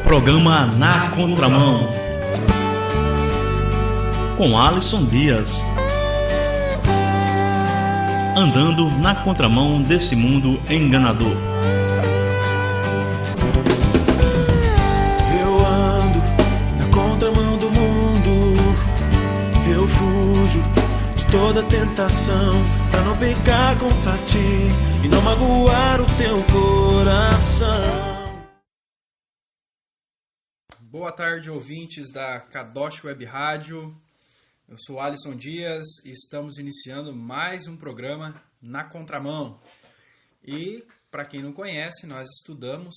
Programa Na Contramão, com Alisson Dias. Andando na contramão desse mundo enganador. Eu ando na contramão do mundo. Eu fujo de toda tentação, pra não pecar contra ti e não magoar o teu coração. Boa tarde, ouvintes da Kadosh Web Rádio. Eu sou Alisson Dias e estamos iniciando mais um programa Na Contramão. E, para quem não conhece, nós estudamos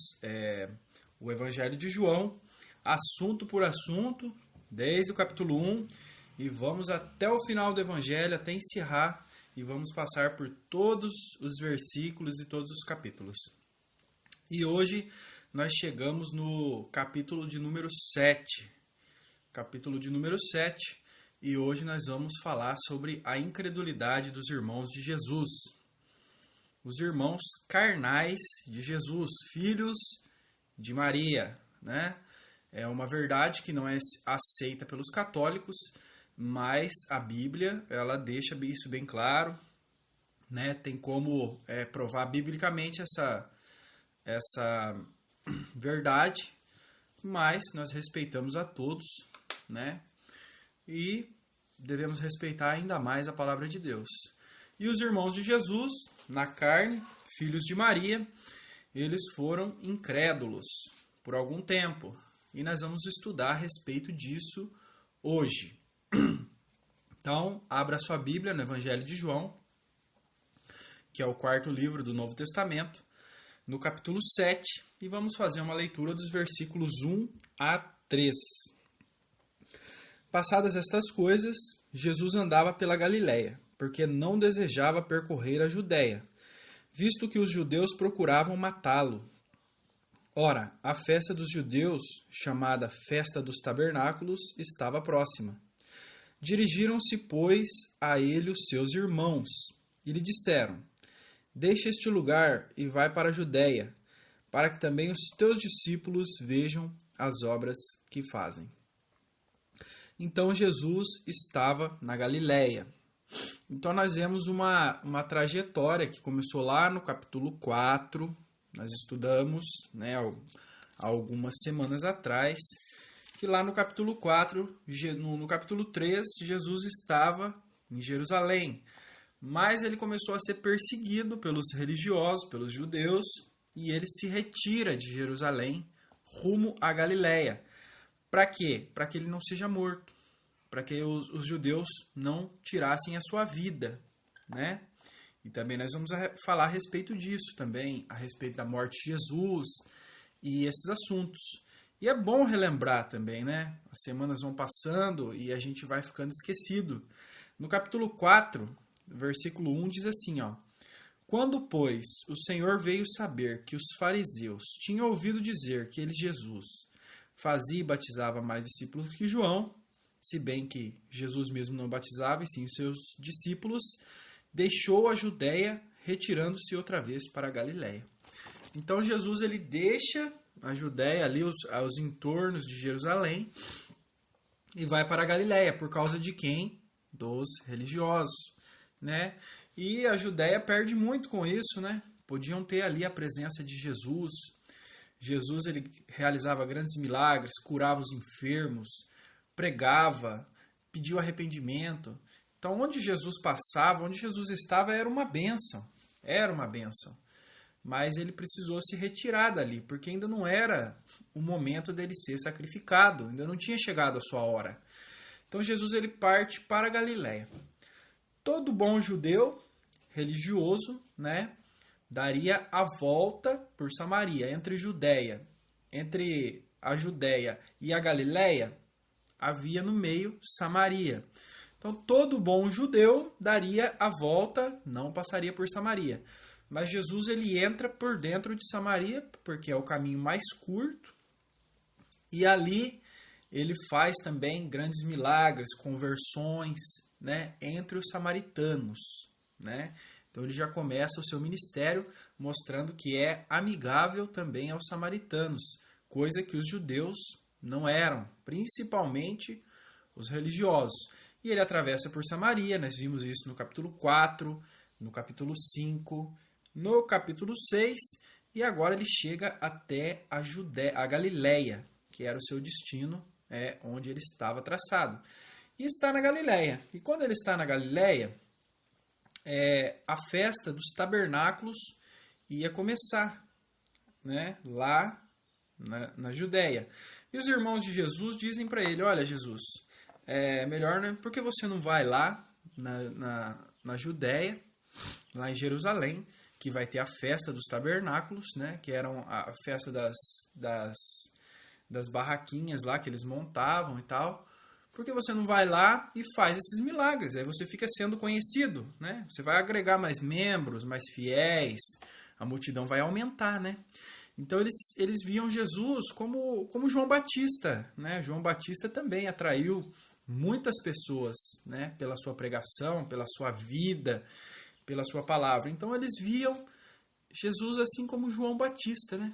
o Evangelho de João, assunto por assunto, desde o capítulo 1, e vamos até o final do Evangelho, até encerrar, e vamos passar por todos os versículos e todos os capítulos. E hoje nós chegamos no capítulo de número 7. Capítulo de número 7. E hoje nós vamos falar sobre a incredulidade dos irmãos de Jesus. Os irmãos carnais de Jesus, filhos de Maria, né? É uma verdade que não é aceita pelos católicos, mas a Bíblia, ela deixa isso bem claro, né? Tem como provar biblicamente essa verdade, mas nós respeitamos a todos, né? E devemos respeitar ainda mais a palavra de Deus. E os irmãos de Jesus, na carne, filhos de Maria, eles foram incrédulos por algum tempo. E nós vamos estudar a respeito disso hoje. Então, abra sua Bíblia no Evangelho de João, que é o quarto livro do Novo Testamento, no capítulo 7, e vamos fazer uma leitura dos versículos 1 a 3. Passadas estas coisas, Jesus andava pela Galiléia, porque não desejava percorrer a Judéia, visto que os judeus procuravam matá-lo. Ora, a festa dos judeus, chamada Festa dos Tabernáculos, estava próxima. Dirigiram-se, pois, a ele os seus irmãos, e lhe disseram: Deixa este lugar e vai para a Judéia, para que também os teus discípulos vejam as obras que fazem. Então Jesus estava na Galiléia. Então nós vemos uma trajetória que começou lá no capítulo 4, nós estudamos, né, há algumas semanas atrás, que lá no capítulo 4, no capítulo 3, Jesus estava em Jerusalém. Mas ele começou a ser perseguido pelos religiosos, pelos judeus, e ele se retira de Jerusalém rumo à Galiléia. Para quê? Para que ele não seja morto, para que os judeus não tirassem a sua vida, né? E também nós vamos falar a respeito disso também, a respeito da morte de Jesus e esses assuntos. E é bom relembrar também, né? As semanas vão passando e a gente vai ficando esquecido. No capítulo 4, versículo 1 diz assim, ó: Quando, pois, o Senhor veio saber que os fariseus tinham ouvido dizer que ele, Jesus, fazia e batizava mais discípulos que João, se bem que Jesus mesmo não batizava, e sim os seus discípulos, deixou a Judéia, retirando-se outra vez para a Galiléia. Então Jesus ele deixa a Judéia, ali aos entornos de Jerusalém, e vai para a Galiléia. Por causa de quem? Dos religiosos, né? E a Judéia perde muito com isso, né? Podiam ter ali a presença de Jesus. Jesus ele realizava grandes milagres, curava os enfermos, pregava, pediu arrependimento. Então, onde Jesus passava, onde Jesus estava, era uma bênção. Era uma bênção. Mas ele precisou se retirar dali, porque ainda não era o momento dele ser sacrificado, ainda não tinha chegado a sua hora. Então, Jesus ele parte para a Galiléia. Todo bom judeu religioso, né, daria a volta por Samaria, entre a Judéia e a Galiléia, havia no meio Samaria. Então, todo bom judeu daria a volta, não passaria por Samaria. Mas Jesus ele entra por dentro de Samaria, porque é o caminho mais curto, e ali ele faz também grandes milagres, conversões, né, entre os samaritanos, né? Então ele já começa o seu ministério mostrando que é amigável também aos samaritanos, coisa que os judeus não eram, principalmente os religiosos. E ele atravessa por Samaria, nós vimos isso no capítulo 4, no capítulo 5, no capítulo 6, e agora ele chega até a Galileia, que era o seu destino, onde ele estava traçado. E está na Galileia. E quando ele está na Galileia, a festa dos tabernáculos ia começar, né, lá na Judéia. E os irmãos de Jesus dizem para ele, olha Jesus, é melhor, né, por que você não vai lá na Judéia, lá em Jerusalém, que vai ter a festa dos tabernáculos, né, que era a festa das barraquinhas lá que eles montavam e tal. Por que você não vai lá e faz esses milagres? Aí você fica sendo conhecido, né? Você vai agregar mais membros, mais fiéis, a multidão vai aumentar, né? Então eles viam Jesus como João Batista, né? João Batista também atraiu muitas pessoas, né? Pela sua pregação, pela sua vida, pela sua palavra. Então eles viam Jesus assim como João Batista, né?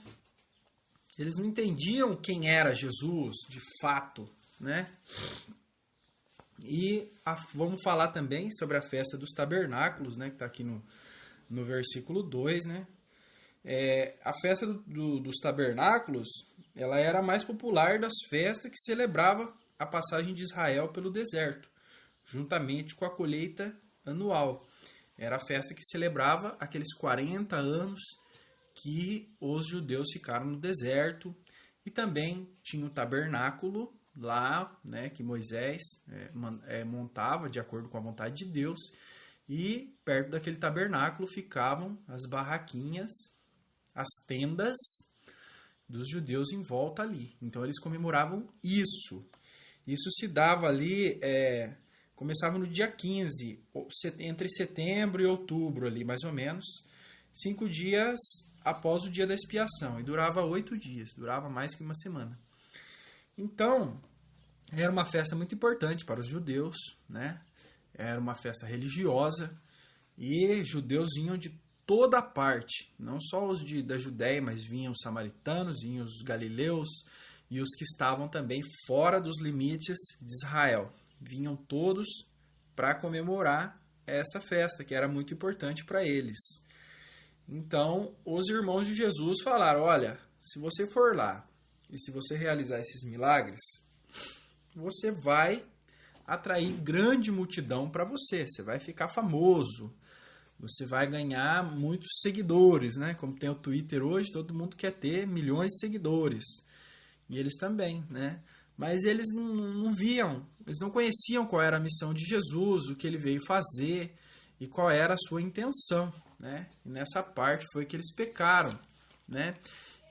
Eles não entendiam quem era Jesus de fato, né? E vamos falar também sobre a festa dos tabernáculos, né? Que está aqui no versículo 2, né? A festa dos tabernáculos, ela era a mais popular das festas que celebrava a passagem de Israel pelo deserto, juntamente com a colheita anual. Era a festa que celebrava aqueles 40 anos que os judeus ficaram no deserto, e também tinha o tabernáculo lá, né, que Moisés montava de acordo com a vontade de Deus, e perto daquele tabernáculo ficavam as barraquinhas, as tendas dos judeus em volta ali. Então eles comemoravam isso. Isso se dava ali, começava no dia 15, entre setembro e outubro ali, mais ou menos, 5 dias após o dia da expiação, e durava 8 dias, durava mais que uma semana. Então, era uma festa muito importante para os judeus, né? Era uma festa religiosa, e judeus vinham de toda parte, não só os da Judéia, mas vinham os samaritanos, vinham os galileus, e os que estavam também fora dos limites de Israel. Vinham todos para comemorar essa festa, que era muito importante para eles. Então, os irmãos de Jesus falaram, olha, se você for lá e se você realizar esses milagres, você vai atrair grande multidão para você. Você vai ficar famoso, você vai ganhar muitos seguidores, né? Como tem o Twitter hoje, todo mundo quer ter milhões de seguidores. E eles também, né? Mas eles não viam, eles não conheciam qual era a missão de Jesus, o que ele veio fazer e qual era a sua intenção, né? E nessa parte foi que eles pecaram, né?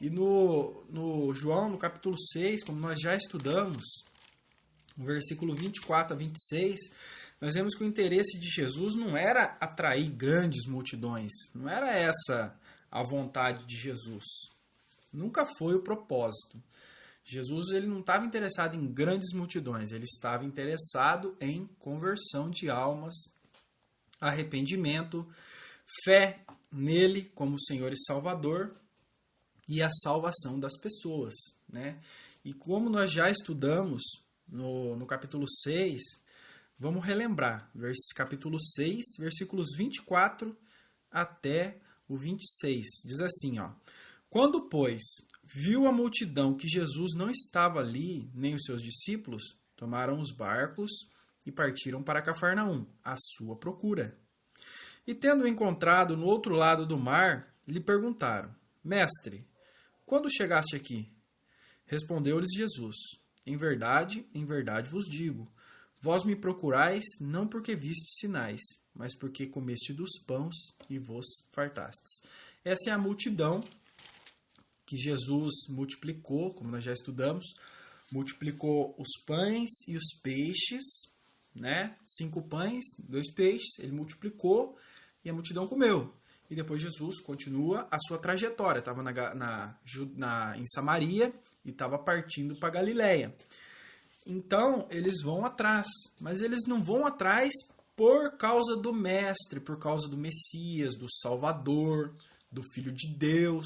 E no João, no capítulo 6, como nós já estudamos, no versículo 24 a 26, nós vemos que o interesse de Jesus não era atrair grandes multidões, não era essa a vontade de Jesus. Nunca foi o propósito. Jesus ele não estava interessado em grandes multidões, ele estava interessado em conversão de almas, arrependimento, fé nele como Senhor e Salvador e a salvação das pessoas, né? E como nós já estudamos no capítulo 6, vamos relembrar, capítulo 6, versículos 24 até o 26, diz assim, ó: Quando, pois, viu a multidão que Jesus não estava ali, nem os seus discípulos, tomaram os barcos e partiram para Cafarnaum, à sua procura. E tendo-o encontrado no outro lado do mar, lhe perguntaram, Mestre, quando chegaste aqui? Respondeu-lhes Jesus, em verdade vos digo, vós me procurais não porque vistes sinais, mas porque comeste dos pães e vos fartastes. Essa é a multidão que Jesus multiplicou, como nós já estudamos, multiplicou os pães e os peixes, né? 5 pães, 2 peixes, ele multiplicou e a multidão comeu. E depois Jesus continua a sua trajetória, estava em Samaria e estava partindo para Galileia. Então, eles vão atrás, mas eles não vão atrás por causa do Mestre, por causa do Messias, do Salvador, do Filho de Deus,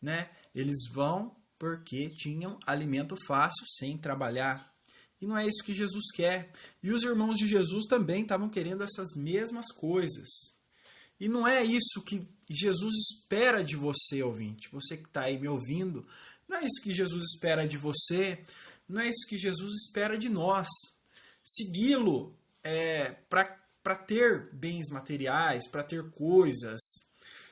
né? Eles vão porque tinham alimento fácil sem trabalhar. E não é isso que Jesus quer. E os irmãos de Jesus também estavam querendo essas mesmas coisas. E não é isso que Jesus espera de você, ouvinte. Você que está aí me ouvindo, não é isso que Jesus espera de você, não é isso que Jesus espera de nós. Segui-lo para ter bens materiais, para ter coisas.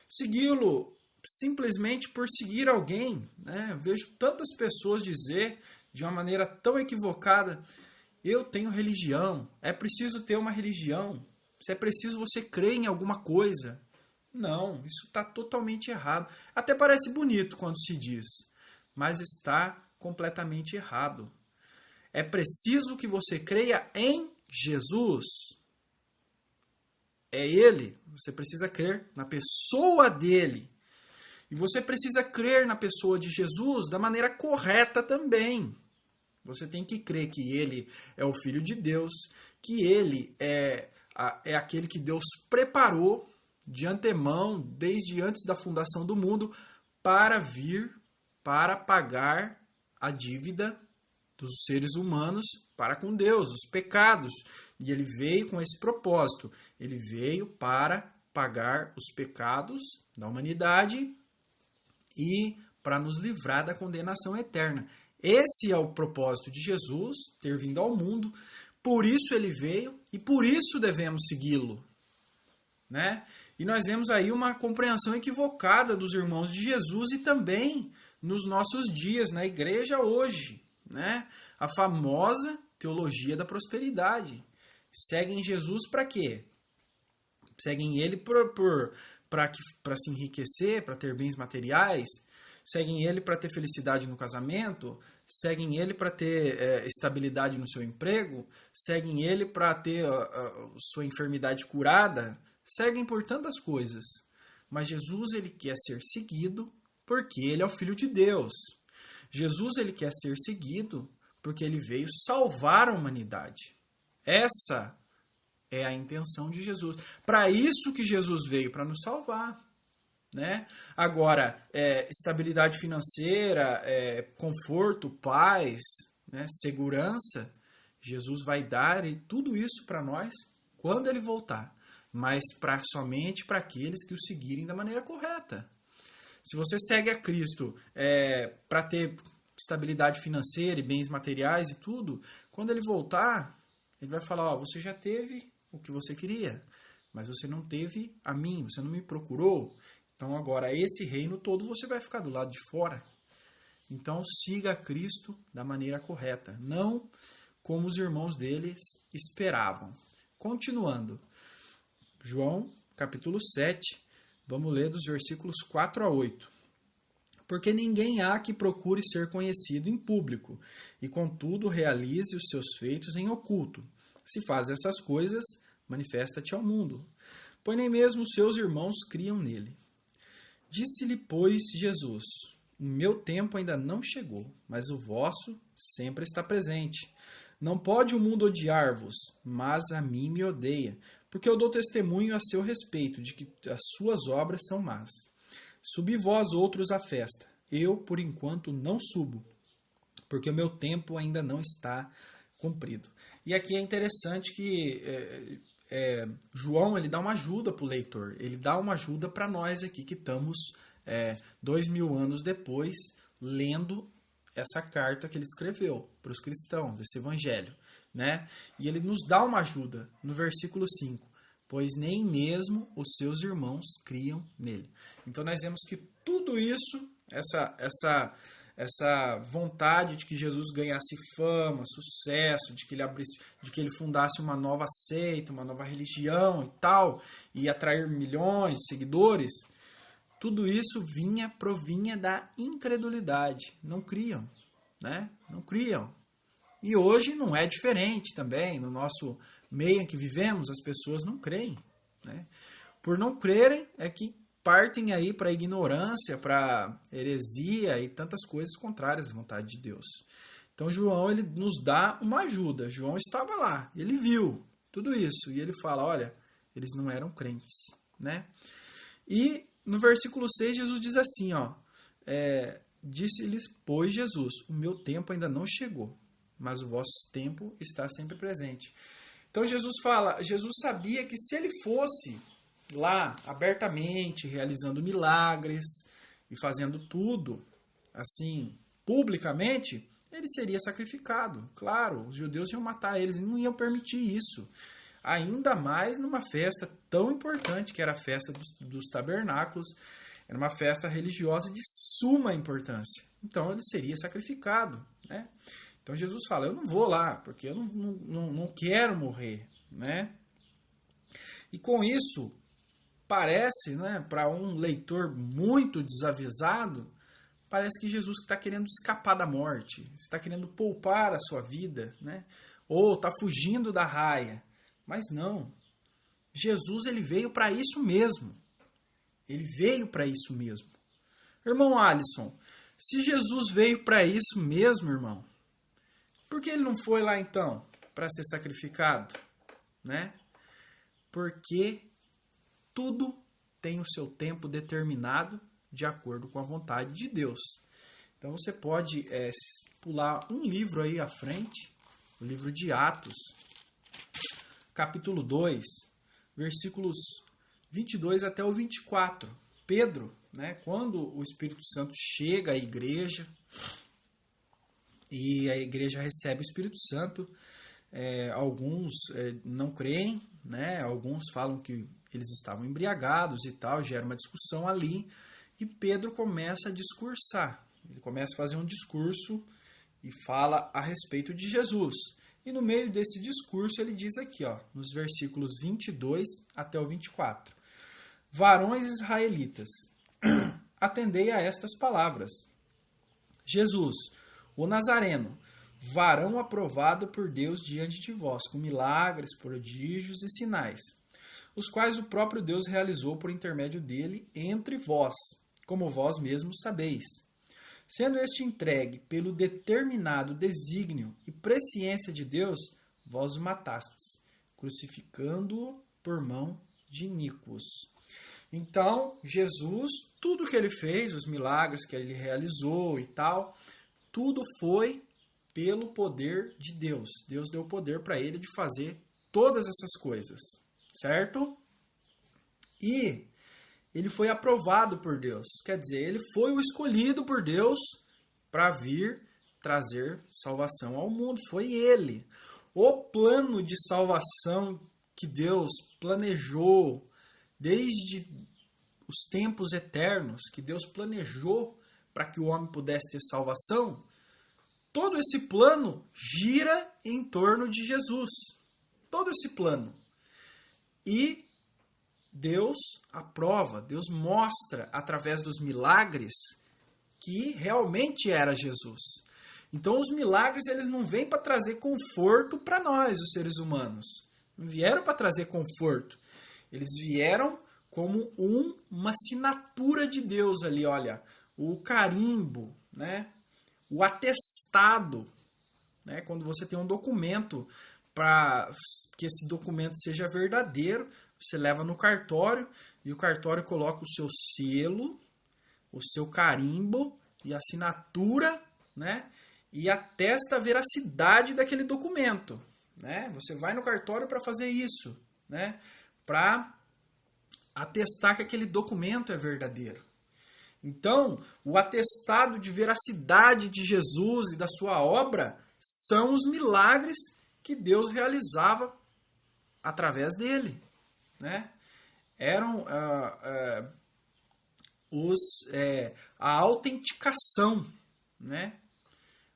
Segui-lo simplesmente por seguir alguém. Né? Eu vejo tantas pessoas dizer de uma maneira tão equivocada: eu tenho religião, é preciso ter uma religião, se é preciso você crer em alguma coisa. Não, isso está totalmente errado. Até parece bonito quando se diz, mas está completamente errado. É preciso que você creia em Jesus. É Ele. Você precisa crer na pessoa dele. E você precisa crer na pessoa de Jesus da maneira correta também. Você tem que crer que Ele é o Filho de Deus, que Ele é aquele que Deus preparou de antemão, desde antes da fundação do mundo, para vir, para pagar a dívida dos seres humanos para com Deus, os pecados. E Ele veio com esse propósito. Ele veio para pagar os pecados da humanidade e para nos livrar da condenação eterna. Esse é o propósito de Jesus, ter vindo ao mundo. Por isso ele veio e por isso devemos segui-lo. Né? E nós vemos aí uma compreensão equivocada dos irmãos de Jesus e também nos nossos dias, na igreja hoje. Né? A famosa teologia da prosperidade. Seguem Jesus para quê? Seguem ele para se enriquecer, para ter bens materiais? Seguem ele para ter felicidade no casamento? Seguem ele para ter estabilidade no seu emprego? Seguem ele para ter sua enfermidade curada? Seguem por tantas coisas. Mas Jesus ele quer ser seguido porque ele é o Filho de Deus. Jesus ele quer ser seguido porque ele veio salvar a humanidade. Essa é a intenção de Jesus. Para isso que Jesus veio, para nos salvar. Né? Agora, estabilidade financeira, conforto, paz, né? Segurança, Jesus vai dar tudo isso para nós quando ele voltar, mas somente para aqueles que o seguirem da maneira correta. Se você segue a Cristo para ter estabilidade financeira e bens materiais e tudo, quando ele voltar, ele vai falar: você já teve o que você queria, mas você não teve a mim, você não me procurou. Então agora esse reino todo você vai ficar do lado de fora. Então siga a Cristo da maneira correta, não como os irmãos deles esperavam. Continuando, João capítulo 7, vamos ler dos versículos 4 a 8. Porque ninguém há que procure ser conhecido em público, e contudo realize os seus feitos em oculto. Se faz essas coisas, manifesta-te ao mundo, pois nem mesmo os seus irmãos criam nele. Disse-lhe, pois, Jesus: o meu tempo ainda não chegou, mas o vosso sempre está presente. Não pode o mundo odiar-vos, mas a mim me odeia, porque eu dou testemunho a seu respeito de que as suas obras são más. Subi vós outros à festa, eu, por enquanto, não subo, porque o meu tempo ainda não está cumprido. E aqui é interessante que João ele dá uma ajuda para o leitor, ele dá uma ajuda para nós aqui que estamos 2000 anos depois lendo essa carta que ele escreveu para os cristãos, esse evangelho. Né? E ele nos dá uma ajuda no versículo 5. Pois nem mesmo os seus irmãos criam nele. Então nós vemos que tudo isso, essa vontade de que Jesus ganhasse fama, sucesso, de que ele fundasse uma nova seita, uma nova religião e tal, e atrair milhões de seguidores, tudo isso provinha da incredulidade. Não criam, né? Não criam. E hoje não é diferente também. No nosso meio em que vivemos, as pessoas não creem. Né? Por não crerem, é que partem aí para a ignorância, para a heresia e tantas coisas contrárias à vontade de Deus. Então João ele nos dá uma ajuda. João estava lá, ele viu tudo isso. E ele fala, olha, eles não eram crentes. Né? E no versículo 6, Jesus diz assim, ó, Disse-lhes, pois, Jesus: o meu tempo ainda não chegou, mas o vosso tempo está sempre presente. Então Jesus sabia que se ele fosse lá abertamente, realizando milagres e fazendo tudo assim publicamente, ele seria sacrificado. Claro, os judeus iam matar eles e não iam permitir isso. Ainda mais numa festa tão importante que era a festa dos tabernáculos. Era uma festa religiosa de suma importância. Então ele seria sacrificado, né? Então Jesus fala, eu não vou lá, porque eu não quero morrer, né? E com isso, parece, né, para um leitor muito desavisado, parece que Jesus está querendo escapar da morte, está querendo poupar a sua vida, né? Ou está fugindo da raia. Mas não. Jesus ele veio para isso mesmo. Ele veio para isso mesmo. Irmão Alisson, se Jesus veio para isso mesmo, irmão, por que ele não foi lá então para ser sacrificado, né? Porque tudo tem o seu tempo determinado de acordo com a vontade de Deus. Então você pode pular um livro aí à frente, o livro de Atos, capítulo 2, versículos 22 até o 24. Pedro, né, quando o Espírito Santo chega à igreja, e a igreja recebe o Espírito Santo, alguns não creem, né, alguns falam que eles estavam embriagados e tal, gera uma discussão ali, e Pedro começa a discursar. Ele começa a fazer um discurso e fala a respeito de Jesus. E no meio desse discurso ele diz aqui, ó, nos versículos 22 até o 24. Varões israelitas, atendei a estas palavras. Jesus, o Nazareno, varão aprovado por Deus diante de vós, com milagres, prodígios e sinais, os quais o próprio Deus realizou por intermédio dele entre vós, como vós mesmos sabeis. Sendo este entregue pelo determinado desígnio e presciência de Deus, vós o matastes, crucificando-o por mão de iníquos. Então, Jesus, tudo que ele fez, os milagres que ele realizou e tal, tudo foi pelo poder de Deus. Deus deu poder para ele de fazer todas essas coisas, certo? E ele foi aprovado por Deus. Quer dizer, ele foi o escolhido por Deus para vir trazer salvação ao mundo. Foi ele. O plano de salvação que Deus planejou desde os tempos eternos, que Deus planejou para que o homem pudesse ter salvação, todo esse plano gira em torno de Jesus. Todo esse plano. E Deus aprova, Deus mostra através dos milagres que realmente era Jesus. Então os milagres eles não vêm para trazer conforto para nós, os seres humanos. Não vieram para trazer conforto. Eles vieram como uma assinatura de Deus ali, olha, o carimbo, né? O atestado, né? Quando você tem um documento para que esse documento seja verdadeiro, você leva no cartório e o cartório coloca o seu selo, o seu carimbo e assinatura, né? E atesta a veracidade daquele documento, né? Você vai no cartório para fazer isso, né? Para atestar que aquele documento é verdadeiro. Então, o atestado de veracidade de Jesus e da sua obra são os milagres que Deus realizava através dele, né? Eram a autenticação, né?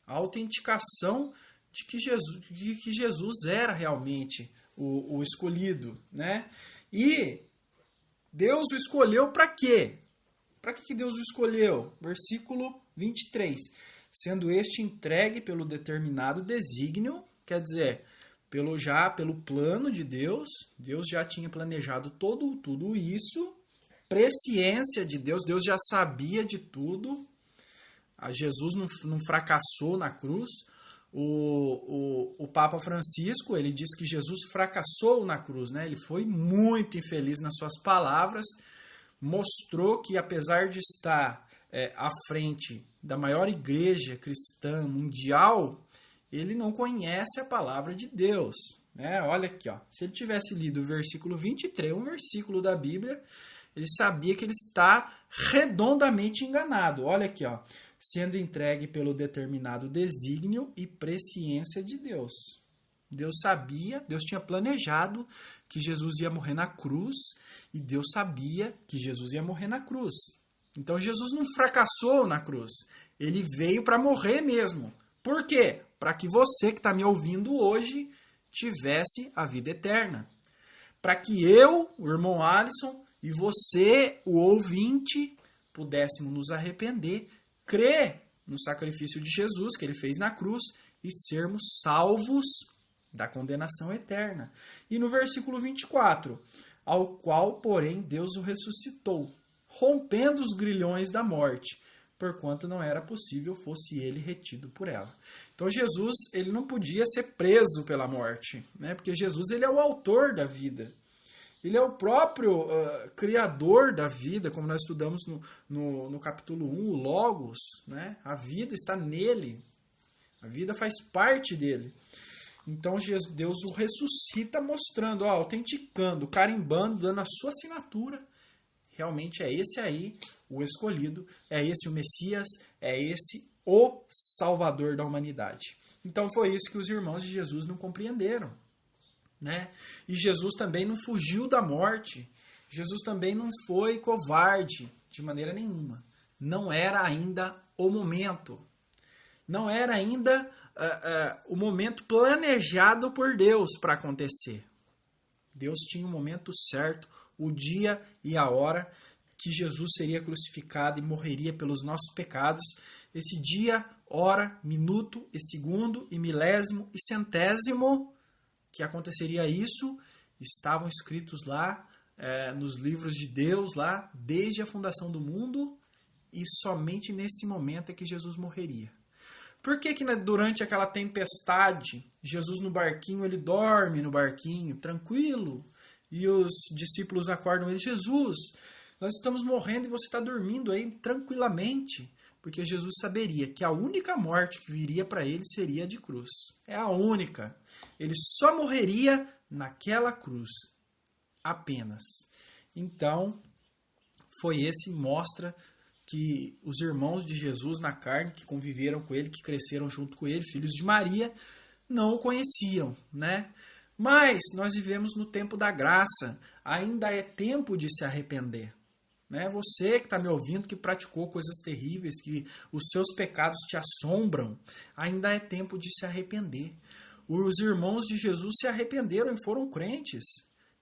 A autenticação de que Jesus era realmente o escolhido, né? E Deus o escolheu para quê? Para que Deus o escolheu? Versículo 23. Sendo este entregue pelo determinado desígnio, quer dizer, pelo plano de Deus, Deus já tinha planejado tudo isso, presciência de Deus, Deus já sabia de tudo. Jesus não fracassou na cruz. O Papa Francisco, ele diz que Jesus fracassou na cruz, né? Ele foi muito infeliz nas suas palavras, mostrou que apesar de estar à frente da maior igreja cristã mundial, ele não conhece a palavra de Deus. Né? Olha aqui, ó. Se ele tivesse lido o versículo 23, um versículo da Bíblia, ele sabia que ele está redondamente enganado. Olha aqui, ó. Sendo entregue pelo determinado desígnio e presciência de Deus. Deus sabia, Deus tinha planejado que Jesus ia morrer na cruz, e Deus sabia que Jesus ia morrer na cruz. Então Jesus não fracassou na cruz, ele veio para morrer mesmo. Por quê? Para que você que está me ouvindo hoje tivesse a vida eterna. Para que eu, o irmão Alisson, e você, o ouvinte, pudéssemos nos arrepender, crer no sacrifício de Jesus que ele fez na cruz e sermos salvos da condenação eterna. E no versículo 24, ao qual, porém, Deus o ressuscitou, rompendo os grilhões da morte, porquanto não era possível fosse ele retido por ela. Então Jesus, ele não podia ser preso pela morte, né? Porque Jesus, ele é o autor da vida. Ele é o próprio criador da vida, como nós estudamos no capítulo 1, o Logos, né? A vida está nele, a vida faz parte dele. Então Deus o ressuscita mostrando, autenticando, carimbando, dando a sua assinatura. Realmente é esse aí o escolhido, é esse o Messias, é esse o Salvador da humanidade. Então foi isso que os irmãos de Jesus não compreenderam. Né? E Jesus também não fugiu da morte. Jesus também não foi covarde de maneira nenhuma. Não era ainda o momento. Não era ainda o momento planejado por Deus para acontecer. Deus tinha o momento certo, o dia e a hora que Jesus seria crucificado e morreria pelos nossos pecados. Esse dia, hora, minuto e segundo e milésimo e centésimo que aconteceria isso, estavam escritos lá nos livros de Deus, lá desde a fundação do mundo, e somente nesse momento é que Jesus morreria. Por que durante aquela tempestade, Jesus no barquinho, ele dorme no barquinho, tranquilo, e os discípulos acordam ele, Jesus, nós estamos morrendo e você está dormindo aí tranquilamente, porque Jesus saberia que a única morte que viria para ele seria a de cruz. É a única. Ele só morreria naquela cruz. Apenas. Então, mostra que os irmãos de Jesus na carne, que conviveram com ele, que cresceram junto com ele, filhos de Maria, não o conheciam, né? Mas nós vivemos no tempo da graça. Ainda é tempo de se arrepender. Né? Você que está me ouvindo, que praticou coisas terríveis, que os seus pecados te assombram, ainda é tempo de se arrepender. Os irmãos de Jesus se arrependeram e foram crentes.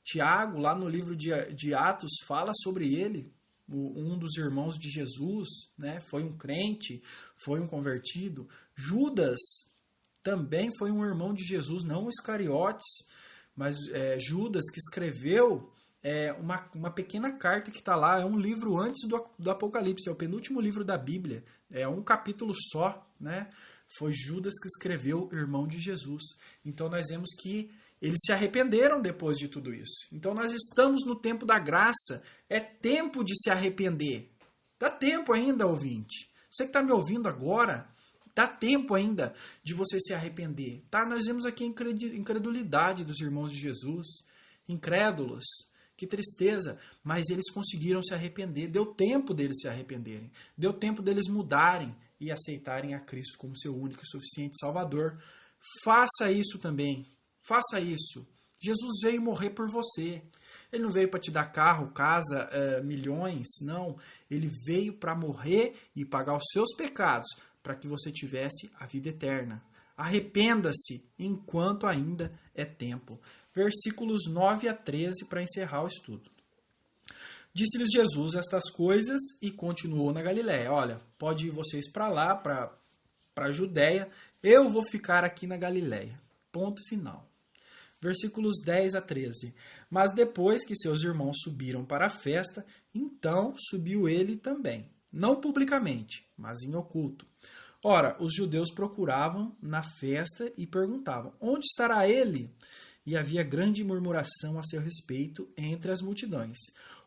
Tiago, lá no livro de Atos, fala sobre ele. Um dos irmãos de Jesus, né, foi um crente, foi um convertido. Judas também foi um irmão de Jesus, não o Iscariotes, mas Judas, que escreveu uma pequena carta que está lá, é um livro antes do Apocalipse, é o penúltimo livro da Bíblia, é um capítulo só, né? Foi Judas que escreveu, irmão de Jesus. Então nós vemos que eles se arrependeram depois de tudo isso. Então nós estamos no tempo da graça, é tempo de se arrepender. Dá tempo ainda, ouvinte. Você que está me ouvindo agora, dá tempo ainda de você se arrepender. Tá? Nós vemos aqui a incredulidade dos irmãos de Jesus, incrédulos. Que tristeza, mas eles conseguiram se arrepender, deu tempo deles se arrependerem, deu tempo deles mudarem e aceitarem a Cristo como seu único e suficiente Salvador. Faça isso também, faça isso. Jesus veio morrer por você, ele não veio para te dar carro, casa, milhões, não. Ele veio para morrer e pagar os seus pecados, para que você tivesse a vida eterna. Arrependa-se enquanto ainda é tempo. Versículos 9 a 13 para encerrar o estudo. Disse-lhes Jesus estas coisas e continuou na Galiléia. Olha, pode ir vocês para lá, para a Judéia, eu vou ficar aqui na Galiléia. Ponto final. Versículos 10 a 13. Mas depois que seus irmãos subiram para a festa, então subiu ele também. Não publicamente, mas em oculto. Ora, os judeus procuravam na festa e perguntavam, onde estará ele? E havia grande murmuração a seu respeito entre as multidões.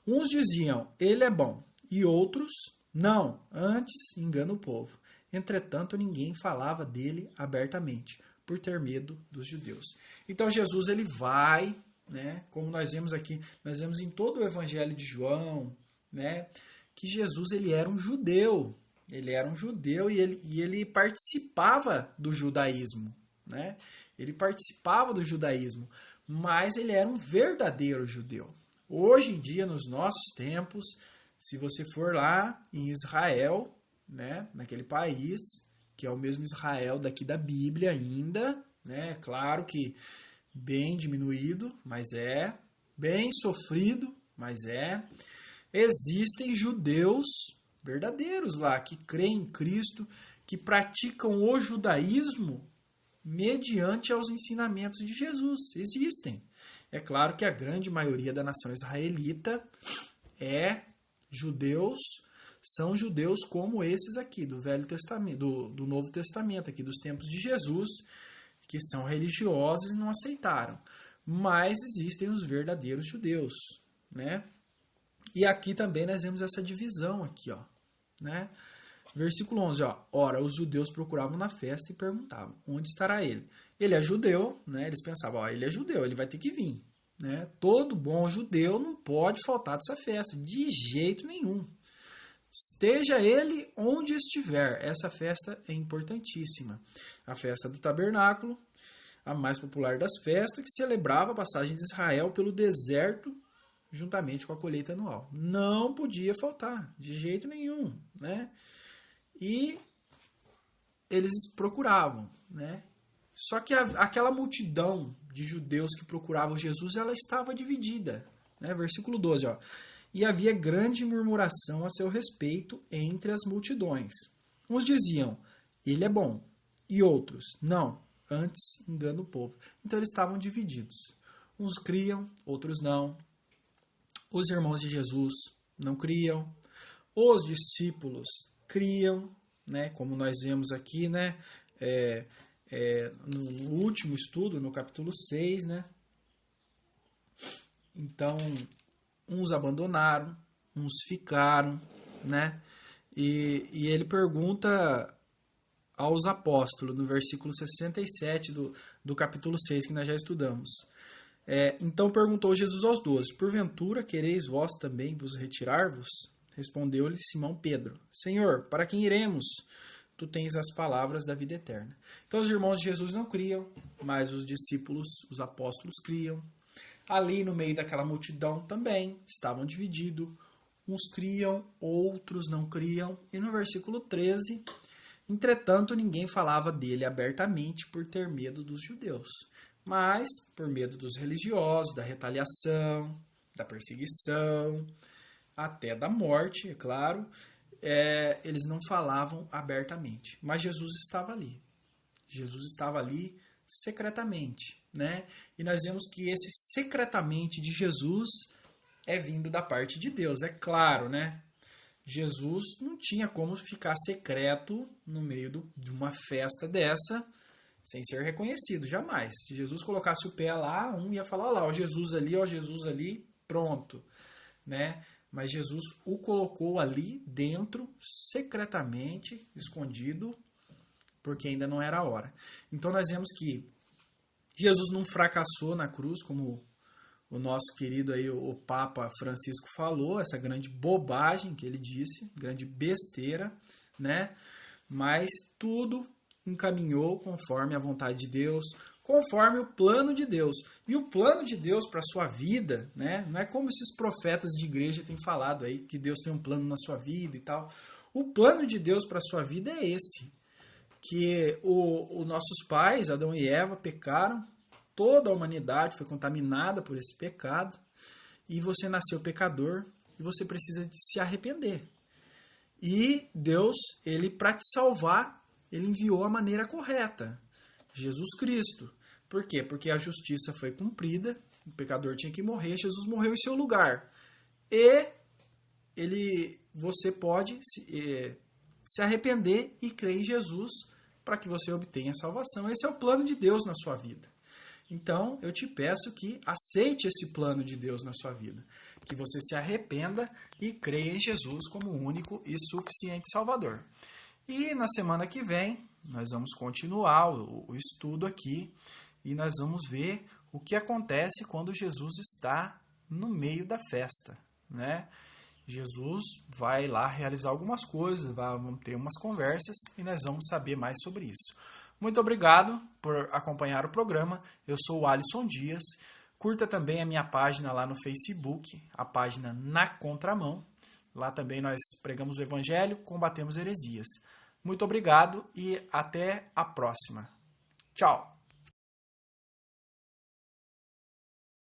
Uns diziam, ele é bom, e outros, Não, antes engana o povo. Entretanto, ninguém falava dele abertamente, por ter medo dos judeus. Então Jesus ele vai, né, como nós vemos aqui, nós vemos em todo o Evangelho de João, né, que Jesus ele era um judeu. Ele era um judeu e ele participava do judaísmo, né? Ele participava do judaísmo, mas ele era um verdadeiro judeu. Hoje em dia, nos nossos tempos, se você for lá em Israel, né, naquele país, que é o mesmo Israel daqui da Bíblia ainda, né, claro que bem diminuído, mas é, bem sofrido, mas é, existem judeus verdadeiros lá, que creem em Cristo, que praticam o judaísmo mediante aos ensinamentos de Jesus. Existem. É claro que a grande maioria da nação israelita é judeus, são judeus como esses aqui, do Velho Testamento, do Novo Testamento, aqui dos tempos de Jesus, que são religiosos e não aceitaram. Mas existem os verdadeiros judeus, né? E aqui também nós vemos essa divisão aqui, ó, né? Versículo 11, ó. Ora, os judeus procuravam na festa e perguntavam, onde estará ele? Ele é judeu, né? Eles pensavam, ó, ele é judeu, ele vai ter que vir, né? Todo bom judeu não pode faltar dessa festa, de jeito nenhum. Esteja ele onde estiver. Essa festa é importantíssima. A festa do tabernáculo, a mais popular das festas, que celebrava a passagem de Israel pelo deserto juntamente com a colheita anual. Não podia faltar, de jeito nenhum, né? E eles procuravam, né? Só que aquela multidão de judeus que procuravam Jesus, ela estava dividida, né? Versículo 12, ó. E havia grande murmuração a seu respeito entre as multidões. Uns diziam, ele é bom, e outros, não, antes engana o povo. Então eles estavam divididos. Uns criam, outros não. Os irmãos de Jesus não criam, os discípulos criam, né? Como nós vemos aqui, né? No último estudo, no capítulo 6, né? Então, uns abandonaram, uns ficaram, né? E ele pergunta aos apóstolos, no versículo 67 do capítulo 6, que nós já estudamos. Então perguntou Jesus aos 12, porventura quereis vós também vos retirar-vos? Respondeu-lhe Simão Pedro, Senhor, para quem iremos? Tu tens as palavras da vida eterna. Então os irmãos de Jesus não criam, mas os discípulos, os apóstolos criam. Ali no meio daquela multidão também estavam divididos. Uns criam, outros não criam. E no versículo 13, entretanto ninguém falava dele abertamente por ter medo dos judeus. Mas, por medo dos religiosos, da retaliação, da perseguição, até da morte, é claro, eles não falavam abertamente. Mas Jesus estava ali. Jesus estava ali secretamente, né? E nós vemos que esse secretamente de Jesus é vindo da parte de Deus, é claro, né? Jesus não tinha como ficar secreto no meio de uma festa dessa, sem ser reconhecido, jamais. Se Jesus colocasse o pé lá, um ia falar, ó Jesus ali, pronto, né? Mas Jesus o colocou ali dentro, secretamente, escondido, porque ainda não era a hora. Então nós vemos que Jesus não fracassou na cruz, como o nosso querido aí, o Papa Francisco falou, essa grande bobagem que ele disse, grande besteira, né? Mas tudo encaminhou conforme a vontade de Deus, conforme o plano de Deus. E o plano de Deus para a sua vida, né? Não é como esses profetas de igreja têm falado aí, que Deus tem um plano na sua vida e tal. O plano de Deus para a sua vida é esse, que os nossos pais, Adão e Eva, pecaram, toda a humanidade foi contaminada por esse pecado, e você nasceu pecador, e você precisa de se arrepender. E Deus, ele para te salvar, ele enviou a maneira correta, Jesus Cristo. Por quê? Porque a justiça foi cumprida, o pecador tinha que morrer, Jesus morreu em seu lugar. E você pode se arrepender e crer em Jesus para que você obtenha a salvação. Esse é o plano de Deus na sua vida. Então, eu te peço que aceite esse plano de Deus na sua vida, que você se arrependa e creia em Jesus como o único e suficiente Salvador. E na semana que vem, nós vamos continuar o estudo aqui e nós vamos ver o que acontece quando Jesus está no meio da festa, né? Jesus vai lá realizar algumas coisas, vamos ter umas conversas e nós vamos saber mais sobre isso. Muito obrigado por acompanhar o programa. Eu sou o Alisson Dias. Curta também a minha página lá no Facebook, a página Na Contramão. Lá também nós pregamos o Evangelho, combatemos heresias. Muito obrigado e até a próxima. Tchau!